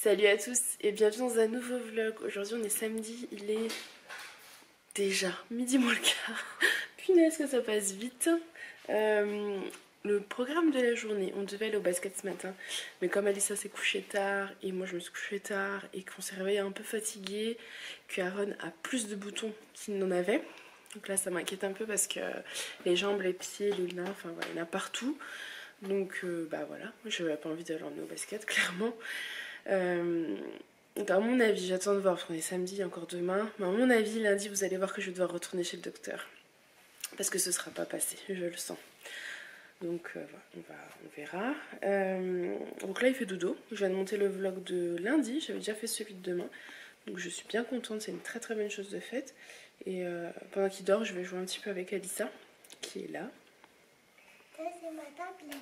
Salut à tous et bienvenue dans un nouveau vlog. Aujourd'hui on est samedi, il est déjà midi moins le quart. Punaise que ça passe vite. Le programme de la journée, on devait aller au basket ce matin, mais comme Alissa s'est couchée tard et moi je me suis couchée tard et qu'on s'est réveillé un peu fatigué, que Aaron a plus de boutons qu'il n'en avait. Donc là ça m'inquiète un peu parce que les jambes, les pieds, les mains, enfin voilà, il y en a partout. Donc bah voilà, je n'avais pas envie de l'emmener au basket clairement. Donc à mon avis, j'attends de voir parce qu'on est samedi, encore demain. Mais à mon avis, lundi, vous allez voir que je vais devoir retourner chez le docteur. Parce que ce sera pas passé, je le sens. Donc voilà, on verra. Donc là, il fait dodo. Je viens de monter le vlog de lundi. J'avais déjà fait celui de demain. Donc je suis bien contente, c'est une très très bonne chose de faite. Et pendant qu'il dort, je vais jouer un petit peu avec Alissa, qui est là. Ça, c'est ma tablette.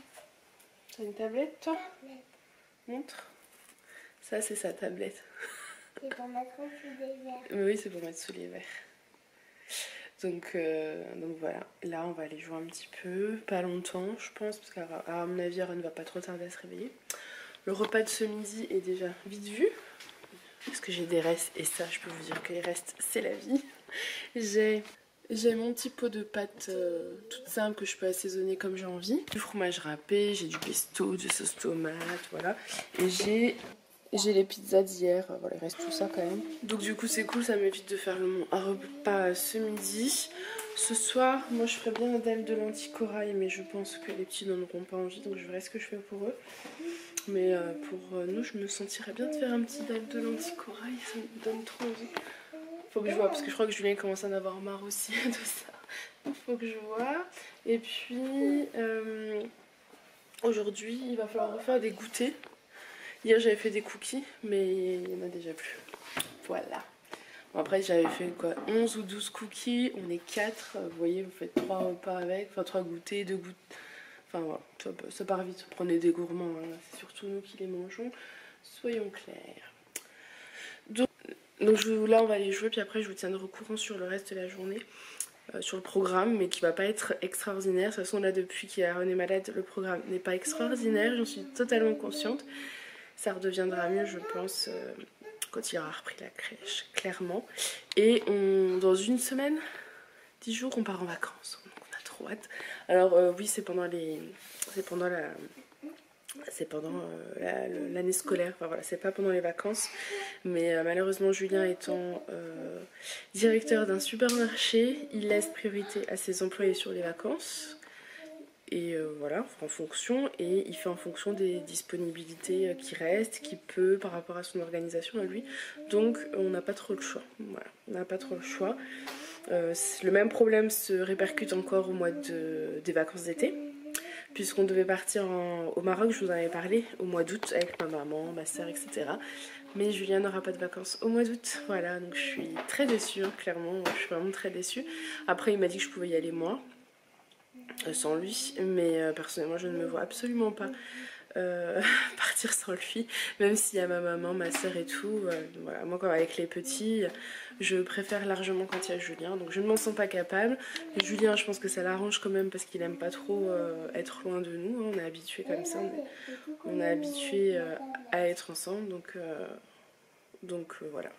T'as une tablette, toi? Tablette. Montre. Ça, c'est sa tablette. C'est pour mettre sous des verres. Oui, c'est pour mettre sous les verres. Donc voilà, là on va aller jouer un petit peu, pas longtemps je pense, parce qu'à mon avis Aaron ne va pas trop tarder à se réveiller. Le repas de ce midi est déjà vite vu, parce que j'ai des restes, et ça je peux vous dire que les restes c'est la vie. J'ai mon petit pot de pâtes toute simple que je peux assaisonner comme j'ai envie. Du fromage râpé, j'ai du pesto, du sauce tomate, voilà. Et j'ai les pizzas d'hier, voilà, il reste tout ça quand même. Donc du coup c'est cool, ça m'évite de faire un repas ce midi. Ce soir, moi je ferais bien un dalle de lentilles corail, mais je pense que les petits n'en auront pas envie, donc je verrai ce que je fais pour eux. Mais pour nous, je me sentirais bien de faire un petit dalle de lentilles corail, ça me donne trop envie. Faut que je vois, parce que je crois que Julien commence à en avoir marre aussi de ça. Donc faut que je vois. Et puis, aujourd'hui, il va falloir refaire des goûters. Hier j'avais fait des cookies, mais il n'y en a déjà plus. Voilà. Bon, après j'avais fait quoi, 11 ou 12 cookies, on est 4. Vous voyez, vous faites 3 repas avec, enfin 3 goûters, 2 goûters. Enfin voilà, ça part vite. Prenez des gourmands, hein. C'est surtout nous qui les mangeons. Soyons clairs. Donc là on va aller jouer, puis après je vous tiendrai au courant sur le reste de la journée. Sur le programme, mais qui va pas être extraordinaire. De toute façon là depuis qu'Aaron est malade, le programme n'est pas extraordinaire, j'en suis totalement consciente. Ça redeviendra mieux je pense quand il aura repris la crèche, clairement. Et dans une semaine, 10 jours, on part en vacances. Donc on a trop hâte. Alors oui, c'est pendant l'année scolaire, enfin voilà, c'est pas pendant les vacances, mais malheureusement Julien étant directeur d'un supermarché, il laisse priorité à ses employés sur les vacances. Et voilà, en fonction, et il fait en fonction des disponibilités qui restent, qui peut par rapport à son organisation à lui. Donc on n'a pas trop le choix. Voilà, on n'a pas trop le choix. Le même problème se répercute encore au mois des vacances d'été, puisqu'on devait partir au Maroc, je vous en avais parlé, au mois d'août avec ma maman, ma soeur, etc. Mais Julien n'aura pas de vacances au mois d'août. Voilà, donc je suis très déçue, hein, clairement, je suis vraiment très déçue. Après il m'a dit que je pouvais y aller moi. Sans lui, mais personnellement je ne me vois absolument pas partir sans lui, même s'il y a ma maman, ma soeur et tout. Voilà, moi comme avec les petits, je préfère largement quand il y a Julien, donc je ne m'en sens pas capable. Et Julien, je pense que ça l'arrange quand même parce qu'il aime pas trop être loin de nous, hein. On est habitué comme ça, on est habitué à être ensemble, donc voilà.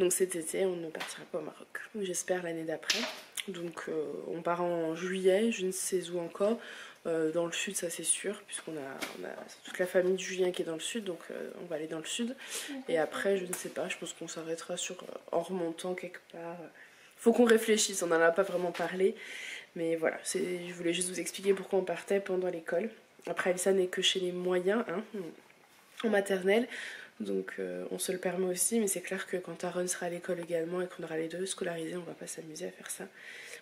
Donc cet été on ne partira pas au Maroc, j'espère l'année d'après. Donc on part en juillet, je ne sais où encore, dans le sud ça c'est sûr, puisqu'on a toute la famille de Julien qui est dans le sud, donc on va aller dans le sud. Et après je ne sais pas, je pense qu'on s'arrêtera en remontant quelque part. Faut qu'on réfléchisse, on n'en a pas vraiment parlé, mais voilà, je voulais juste vous expliquer pourquoi on partait pendant l'école. Après Elsa n'est que chez les moyens, hein, en maternelle. Donc on se le permet aussi, mais c'est clair que quand Aaron sera à l'école également et qu'on aura les deux scolarisés, on va pas s'amuser à faire ça.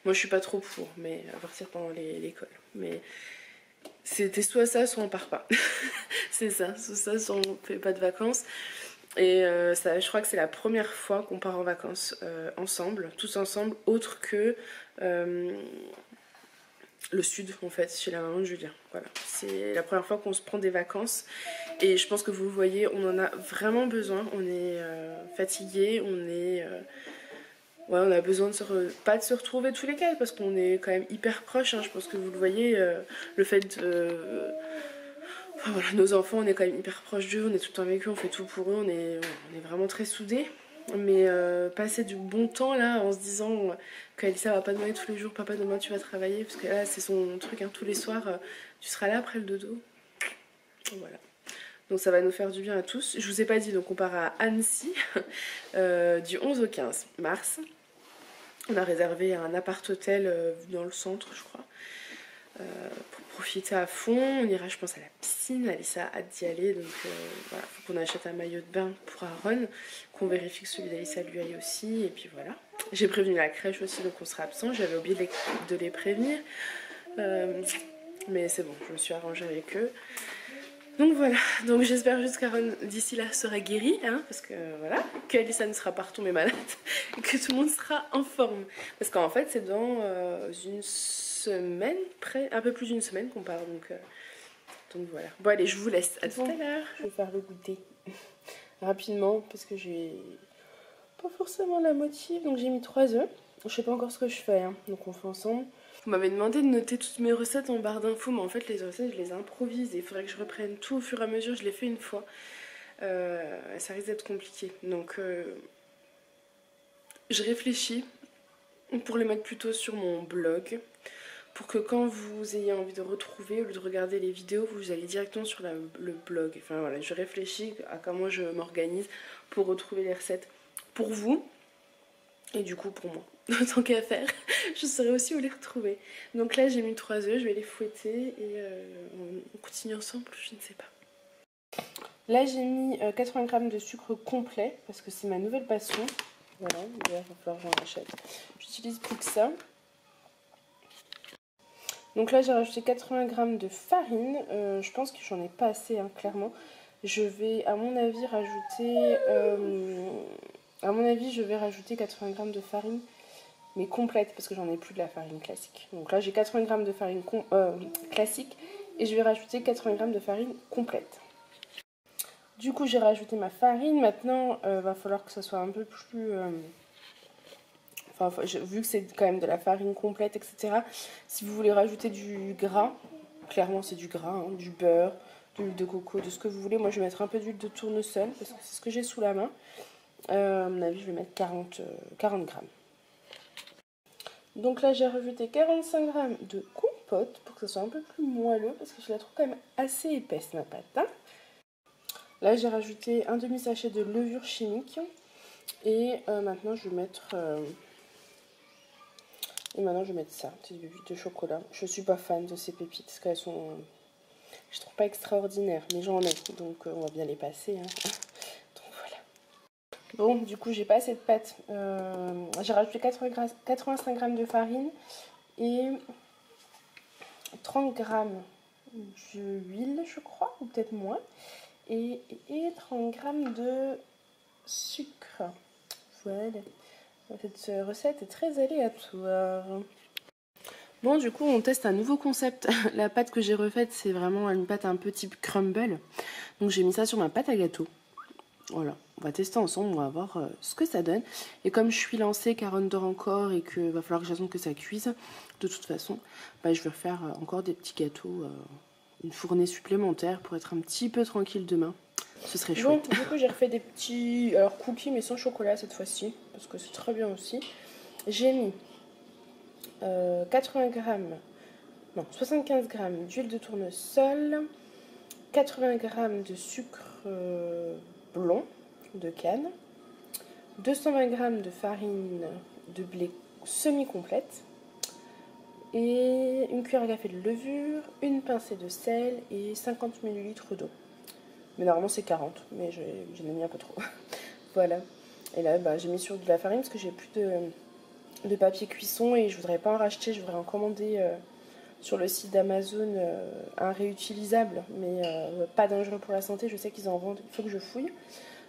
Moi je suis pas trop pour, mais à partir pendant l'école. Mais c'était soit ça, soit on part pas. C'est ça, soit on fait pas de vacances. Et ça, je crois que c'est la première fois qu'on part en vacances ensemble, tous ensemble, autre que le sud en fait, chez la maman de Julien. Voilà, c'est la première fois qu'on se prend des vacances et je pense que vous le voyez, on en a vraiment besoin. On est fatigué, ouais, on a besoin pas de se retrouver tous les quatre parce qu'on est quand même hyper proches, hein. Je pense que vous le voyez, le fait Enfin, voilà, nos enfants, on est quand même hyper proches d'eux, on est tout le temps avec eux, on fait tout pour eux, on est vraiment très soudés. Mais passer du bon temps là en se disant qu'Alissa va pas demander tous les jours, papa demain tu vas travailler, parce que là c'est son truc, hein, tous les soirs tu seras là après le dodo. Voilà. Donc ça va nous faire du bien à tous. Je vous ai pas dit, donc on part à Annecy du 11 au 15 mars. On a réservé un appart-hôtel dans le centre, je crois, pour profiter à fond. On ira, je pense, à la piscine. Alissa a hâte d'y aller, donc voilà, faut qu'on achète un maillot de bain pour Aaron, qu'on vérifie que celui d'Alissa lui aille aussi, et puis voilà. J'ai prévenu la crèche aussi, donc on sera absent. J'avais oublié de les prévenir, mais c'est bon, je me suis arrangée avec eux. Donc voilà, donc j'espère juste qu'Aaron d'ici là sera guéri, hein, parce que voilà, qu'Alissa ne sera pas retombée malade et que tout le monde sera en forme. Parce qu'en fait c'est dans une semaine, un peu plus d'une semaine qu'on part, donc voilà. Bon allez, je vous laisse, à tout à l'heure. Je vais faire le goûter rapidement parce que j'ai pas forcément la motive, donc j'ai mis 3 œufs. Je sais pas encore ce que je fais, hein, donc on fait ensemble. Vous m'avez demandé de noter toutes mes recettes en barre d'infos, mais en fait les recettes je les improvise et il faudrait que je reprenne tout au fur et à mesure. Je l'ai fait une fois, ça risque d'être compliqué, donc je réfléchis pour les mettre plutôt sur mon blog, pour que quand vous ayez envie de retrouver, au lieu de regarder les vidéos, vous allez directement sur le blog. Enfin voilà, je réfléchis à comment je m'organise pour retrouver les recettes pour vous et du coup pour moi. Tant qu'à faire, je saurai aussi où les retrouver. Donc là j'ai mis 3 œufs, je vais les fouetter et on continue ensemble, je ne sais pas. Là j'ai mis 80 g de sucre complet parce que c'est ma nouvelle passion. Voilà, il va falloir que j'en achète. J'utilise plus que ça. Donc là j'ai rajouté 80 g de farine. Je pense que j'en ai pas assez, hein, clairement. Je vais à mon avis rajouter... je vais rajouter 80 g de farine, mais complète, parce que j'en ai plus de la farine classique. Donc là j'ai 80 g de farine classique et je vais rajouter 80 g de farine complète. Du coup j'ai rajouté ma farine. Maintenant va falloir que ça soit un peu plus... vu que c'est quand même de la farine complète, etc. Si vous voulez rajouter du gras, clairement c'est du gras, hein, du beurre, de l'huile de coco, de ce que vous voulez. Moi je vais mettre un peu d'huile de tournesol, parce que c'est ce que j'ai sous la main. À mon avis je vais mettre 40 g. Donc là j'ai rajouté 45 g de compote pour que ça soit un peu plus moelleux, parce que je la trouve quand même assez épaisse ma pâte, hein. Là j'ai rajouté un demi-sachet de levure chimique et maintenant je vais mettre ça, petite pépite de chocolat. Je suis pas fan de ces pépites parce qu'elles sont, je trouve pas extraordinaires, mais j'en ai, donc on va bien les passer, hein. Bon, du coup, j'ai pas assez de pâte. J'ai rajouté 85 g de farine et 30 g d'huile, je crois, ou peut-être moins. Et 30 g de sucre. Voilà. Cette recette est très aléatoire. Bon, du coup, on teste un nouveau concept. La pâte que j'ai refaite, c'est vraiment une pâte un peu type crumble. Donc, j'ai mis ça sur ma pâte à gâteau. Voilà, on va tester ensemble, on va voir ce que ça donne. Et comme je suis lancée, qu'Aaron dort encore et qu'il va falloir que j'attende que ça cuise, de toute façon, bah, je vais refaire encore des petits gâteaux, une fournée supplémentaire pour être un petit peu tranquille demain. Ce serait chouette. Bon, du coup, j'ai refait des petits cookies, mais sans chocolat cette fois-ci, parce que c'est très bien aussi. J'ai mis 75 g d'huile de tournesol, 80 g de sucre blond de canne, 220 g de farine de blé semi-complète et une cuillère à café de levure, une pincée de sel et 50 ml d'eau. Mais normalement c'est 40, mais j'en ai mis un peu trop. Voilà. Et là bah, j'ai mis sur de la farine parce que j'ai plus de papier cuisson et je voudrais pas en racheter, je voudrais en commander sur le site d'Amazon un réutilisable, mais pas dangereux pour la santé. Je sais qu'ils en vendent, il faut que je fouille.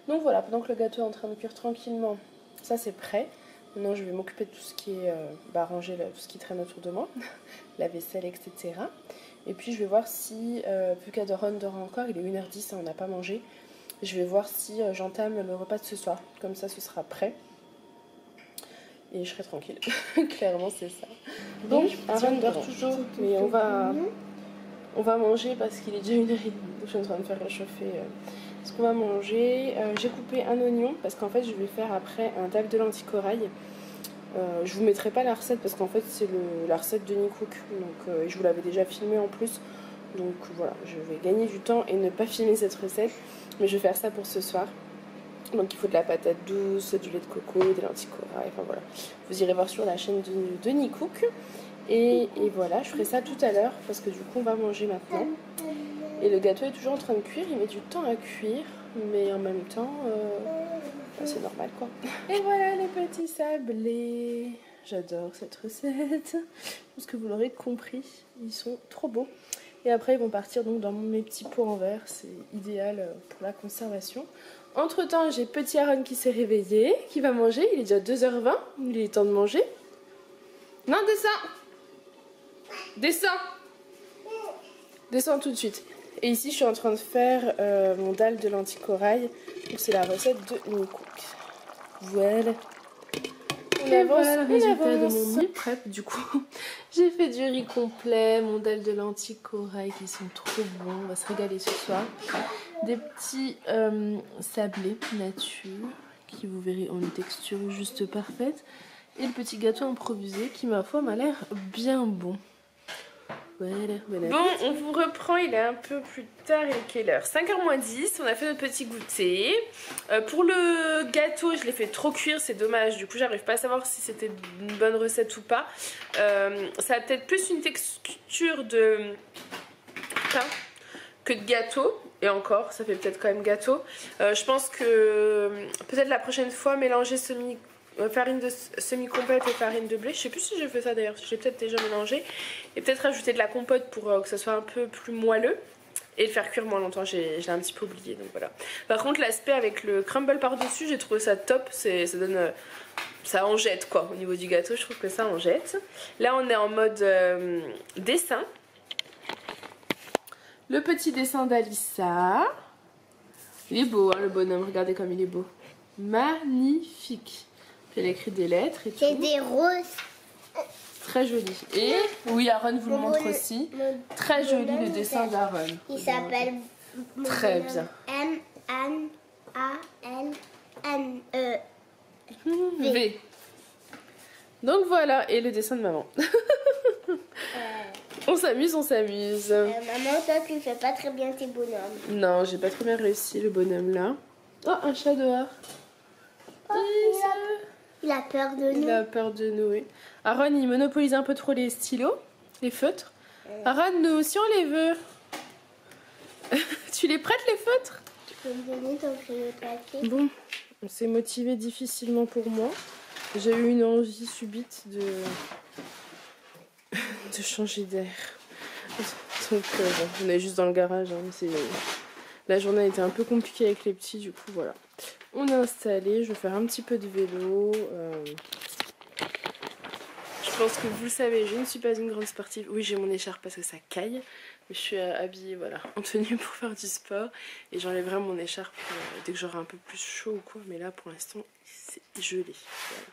Donc voilà, pendant que le gâteau est en train de cuire tranquillement, ça c'est prêt. Maintenant je vais m'occuper de tout ce qui est ranger tout ce qui traîne autour de moi, la vaisselle, etc. Et puis je vais voir si, vu qu'Adoron dort encore, il est 1h10 et on n'a pas mangé, je vais voir si j'entame le repas de ce soir. Comme ça ce sera prêt. Et je serai tranquille. Clairement c'est ça. Donc Aaron dort toujours, mais on On va manger parce qu'il est déjà 1h30. Je suis en train de faire réchauffer ce qu'on va manger. J'ai coupé un oignon parce qu'en fait je vais faire après un dalle de lentilles corail. Je vous mettrai pas la recette parce qu'en fait c'est la recette de Nicook. Donc je vous l'avais déjà filmé en plus. Donc voilà, je vais gagner du temps et ne pas filmer cette recette. Mais je vais faire ça pour ce soir. Donc il faut de la patate douce, du lait de coco, des lentilles corail, enfin voilà. Vous irez voir sur la chaîne de Nicook. Et voilà, je ferai ça tout à l'heure parce que du coup on va manger maintenant. Et le gâteau est toujours en train de cuire, il met du temps à cuire, mais en même temps, c'est normal quoi. Et voilà les petits sablés. J'adore cette recette. Je pense que vous l'aurez compris, ils sont trop beaux. Et après ils vont partir donc dans mes petits pots en verre, c'est idéal pour la conservation. Entre temps j'ai petit Aaron qui s'est réveillé, qui va manger, il est déjà 2h20, il est temps de manger. Non, descends! Descends! Descends tout de suite. Et ici je suis en train de faire mon dalle de lentilles corail. Donc c'est la recette de Nicook. Voilà. On avance, voilà le résultat de mon meal prep du coup. J'ai fait du riz complet, mon dalle de lentilles corail qui sont trop bons. On va se régaler ce soir. Des petits sablés nature qui vous verrez ont une texture juste parfaite. Et le petit gâteau improvisé qui ma foi m'a l'air bien bon. Voilà. Bon, on vous reprend, il est un peu plus tard, il est quelle heure? 5h moins 10, on a fait notre petit goûter. Pour le gâteau, je l'ai fait trop cuire, c'est dommage, du coup j'arrive pas à savoir si c'était une bonne recette ou pas. Ça a peut-être plus une texture de pain que de gâteau, et encore, ça fait peut-être quand même gâteau. Je pense que peut-être la prochaine fois, mélanger farine de semi-complète et farine de blé. Je sais plus si j'ai fait ça d'ailleurs, j'ai peut-être déjà mélangé. Et peut-être rajouter de la compote pour que ça soit un peu plus moelleux. Et le faire cuire moins longtemps, je l'ai un petit peu oublié, donc voilà. Par contre l'aspect avec le crumble par dessus, j'ai trouvé ça top, ça donne... ça en jette quoi, au niveau du gâteau, je trouve que ça en jette. Là on est en mode dessin. Le petit dessin d'Alissa. Il est beau hein, le bonhomme, regardez comme il est beau. Magnifique. Elle a écrit des lettres et tout. C'est des roses. Très joli. Et oui, Aaron vous le montre aussi. Très joli le dessin d'Aaron. Il s'appelle très bien. M-N-A-L-N-E-V. Donc voilà, et le dessin de maman. On s'amuse, on s'amuse. Maman, toi tu ne fais pas très bien tes bonhommes. Non, j'ai pas très bien réussi le bonhomme là. Oh, un chat dehors. Oh, il a peur de nous. Il a peur de nous, oui. Aaron, il monopolise un peu trop les stylos, les feutres. Aaron, nous aussi on les veut. Tu les prêtes les feutres? Tu peux me donner ton crayon papier? Bon, on s'est motivé difficilement pour moi. J'ai eu une envie subite de changer d'air. Donc bon, on est juste dans le garage. Hein, la journée a été un peu compliquée avec les petits, du coup voilà. On est installé, je vais faire un petit peu de vélo. Je pense que vous le savez, je ne suis pas une grande sportive. Oui, j'ai mon écharpe parce que ça caille. Mais je suis habillée voilà, en tenue pour faire du sport. Et j'enlèverai mon écharpe dès que j'aurai un peu plus chaud ou quoi. Mais là, pour l'instant, c'est gelé. Voilà.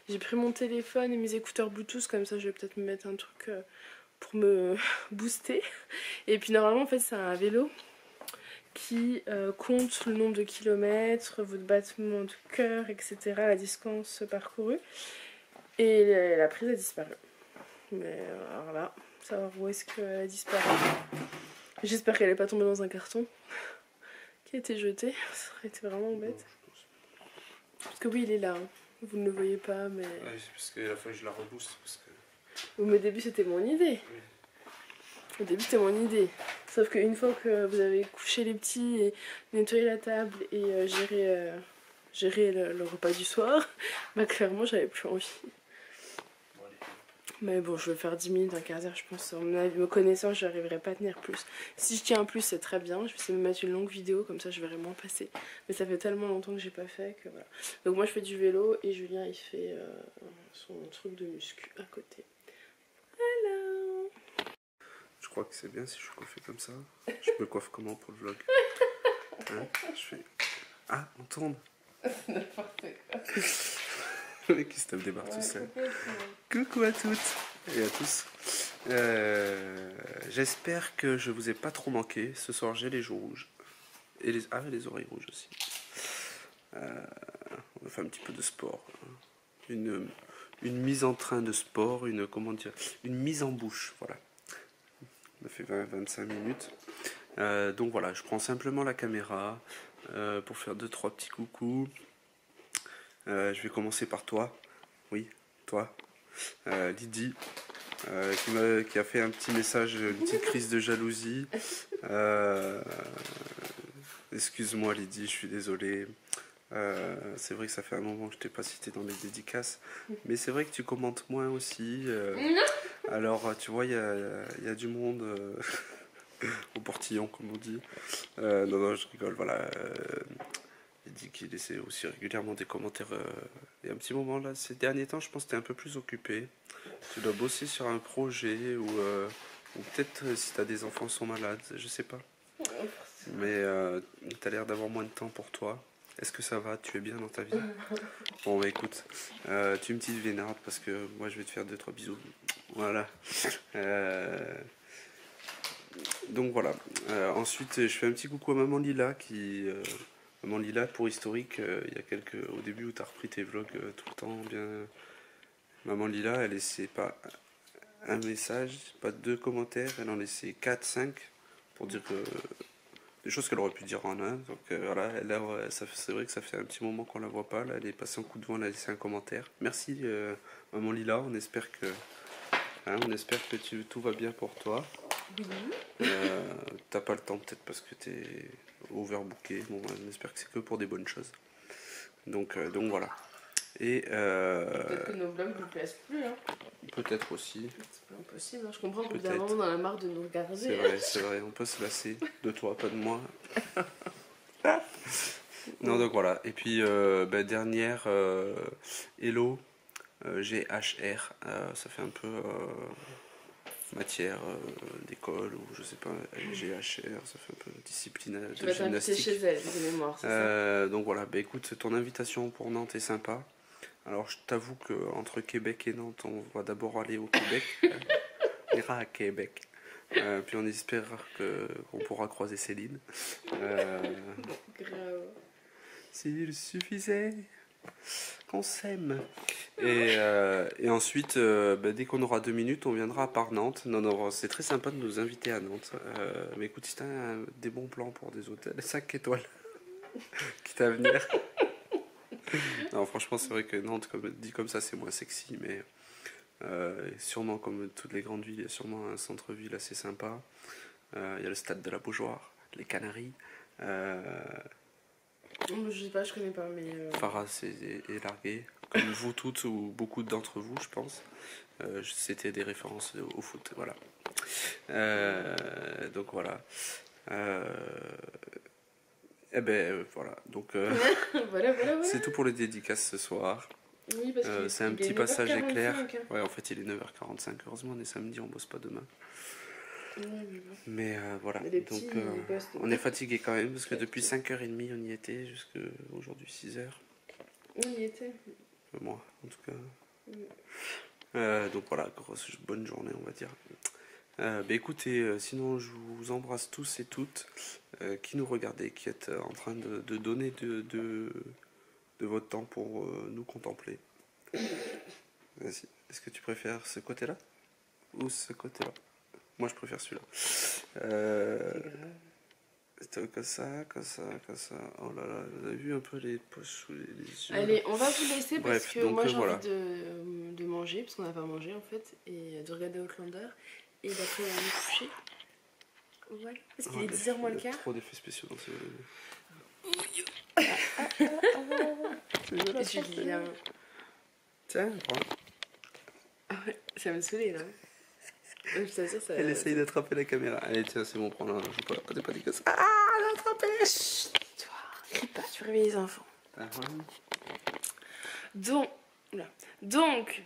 J'ai pris mon téléphone et mes écouteurs Bluetooth. Comme ça, je vais peut-être me mettre un truc pour me booster. Et puis normalement, en fait, c'est un vélo qui compte le nombre de kilomètres, votre battement de cœur, etc. La distance parcourue. Et la prise a disparu. Mais alors là, savoir où est-ce qu'elle a disparu. J'espère qu'elle n'est pas tombée dans un carton qui a été jeté. Ça aurait été vraiment bête. Parce que oui, il est là. Hein. Vous ne le voyez pas, mais... Ouais, c'est parce qu'il a fallu que je la rebooste. Parce que... Mais au début, c'était mon idée. Oui. Au début, c'était mon idée. Sauf qu'une fois que vous avez couché les petits et nettoyé la table et gérer le repas du soir, bah clairement, j'avais plus envie. Mais bon, je vais faire 10 minutes, un quart d'heure, je pense. À mon avis, me connaissant, je n'arriverai pas à tenir plus. Si je tiens un plus, c'est très bien. Je vais essayer de me mettre une longue vidéo, comme ça je verrai moins passer. Mais ça fait tellement longtemps que j'ai pas fait que voilà. Donc moi, je fais du vélo et Julien, il fait son truc de muscu à côté. Voilà. Je crois que c'est bien si je suis coiffée comme ça. Je me coiffe comment pour le vlog? Hein? Je fais... Ah, on tourne. N'importe quoi. Le mec qui se tape des barres tout seul. Coucou à toutes. et à tous. J'espère que je vous ai pas trop manqué. Ce soir, j'ai les joues rouges. Et les oreilles rouges aussi. On va faire un petit peu de sport. Une mise en train de sport, une mise en bouche. Voilà. On a fait 20-25 minutes. Donc voilà, je prends simplement la caméra pour faire 2-3 petits coucous. Je vais commencer par toi. Oui, toi. Lydie. Qui a fait un petit message, une petite crise de jalousie. Excuse-moi Lydie, je suis désolé. C'est vrai que ça fait un moment que je t'ai pas cité dans les dédicaces, mais c'est vrai que tu commentes moins aussi. Alors tu vois, il y a du monde au portillon, comme on dit. Non, je rigole, voilà. Il dit qu'il essaie aussi régulièrement des commentaires. Il y a un petit moment là, ces derniers temps, je pense que tu es un peu plus occupé. Tu dois bosser sur un projet ou peut-être si tu as des enfants qui sont malades, je sais pas. Mais tu as l'air d'avoir moins de temps pour toi. Est-ce que ça va? Tu es bien dans ta vie? Bon, bah écoute, tu es une petite vénarde parce que moi je vais te faire 2-3 bisous. Voilà. Donc voilà. Ensuite, je fais un petit coucou à Maman Lila Maman Lila, pour historique, il y a au début où tu as repris tes vlogs tout le temps, bien. Maman Lila, elle laissait pas un message, pas 2 commentaires, elle en laissait 4-5 pour dire des choses qu'elle aurait pu dire en un. Donc voilà, c'est vrai que ça fait un petit moment qu'on la voit pas. Là, elle est passée en coup de vent, elle a laissé un commentaire. Merci Maman Lila, on espère que tout va bien pour toi. T'as pas le temps peut-être parce que t'es overbooké. Bon, on espère que c'est que pour des bonnes choses. Donc voilà. Et peut-être que nos vlogs vous plaisent plus. Hein. Peut-être aussi. C'est pas impossible. Hein. Je comprends qu'au bout d'un moment, on en a marre de nous regarder. C'est vrai, on peut se lasser de toi, pas de moi. Non, donc voilà. Et puis, dernière, Hello, GHR, ça fait un peu matière d'école, ou je sais pas, GHR, ça fait un peu discipline de gymnastique. Chez elle, de mémoire, c'est ça. Donc voilà, écoute, ton invitation pour Nantes est sympa. Alors, je t'avoue qu'entre Québec et Nantes, on va d'abord aller au Québec. On ira à Québec. Puis on espère qu'on pourra croiser Céline. Grave. S'il suffisait qu'on s'aime. Et ensuite, dès qu'on aura 2 minutes, on viendra par Nantes. Non, c'est très sympa de nous inviter à Nantes. Mais écoute, si t'as des bons plans pour des hôtels 5 étoiles, quitte à venir. Non, franchement, c'est vrai que Nantes, dit comme ça, c'est moins sexy, mais sûrement, comme toutes les grandes villes, il y a sûrement un centre-ville assez sympa. Il y a le stade de la Beaujoire, les Canaries. Je sais pas, je connais pas, mais. Farah est largué, comme vous toutes ou beaucoup d'entre vous, je pense. C'était des références au foot, voilà. Donc voilà. Voilà. Donc voilà. c'est tout pour les dédicaces ce soir. Oui, parce que c'est un petit passage éclair. Ouais, en fait, il est 9h45. Heureusement, on est samedi, on bosse pas demain. Ouais, mais voilà. Mais donc on est fatigué quand même parce que depuis 5h30 on y était jusqu'à aujourd'hui 6h. On y était. Moi en tout cas. Donc voilà, bonne journée on va dire. Écoutez, sinon je vous embrasse tous et toutes qui nous regardez, qui êtes en train de donner de votre temps pour nous contempler. Vas-y. Est-ce que tu préfères ce côté-là ou ce côté-là? Moi je préfère celui-là. Comme ça. Oh là là, vous avez vu un peu les poches sous les yeux? Allez, on va vous laisser parce que moi j'ai voilà. envie de manger, parce qu'on n'a pas mangé en fait, et de regarder Outlander, et d'après on va me coucher. Voilà, parce qu'il est 10h moins le quart. Trop d'effets spéciaux dans ce. Julien. Tiens, prends. Ah ouais, ça va me saouler là. Je t'assure, ça. Elle essaye d'attraper la caméra. Allez, tiens, c'est bon, prends-la. T'es pas dégueulasse. Ah, elle a attrapé. Chut, toi, crie pas, tu réveilles les enfants. Ah, voilà. Donc.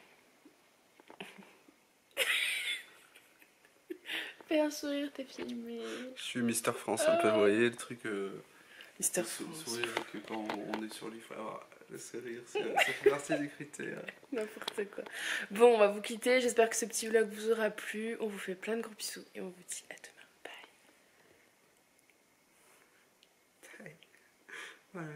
Fais un sourire, t'es filmé. Je suis Mister France un peu, vous voyez le truc. Mister France. Sourire que quand on est sur lui, il faut avoir laisser rire, ça fait partie des critères. N'importe quoi. Bon, on va vous quitter. J'espère que ce petit vlog vous aura plu. On vous fait plein de gros bisous et on vous dit à demain. Bye. Bye. Voilà.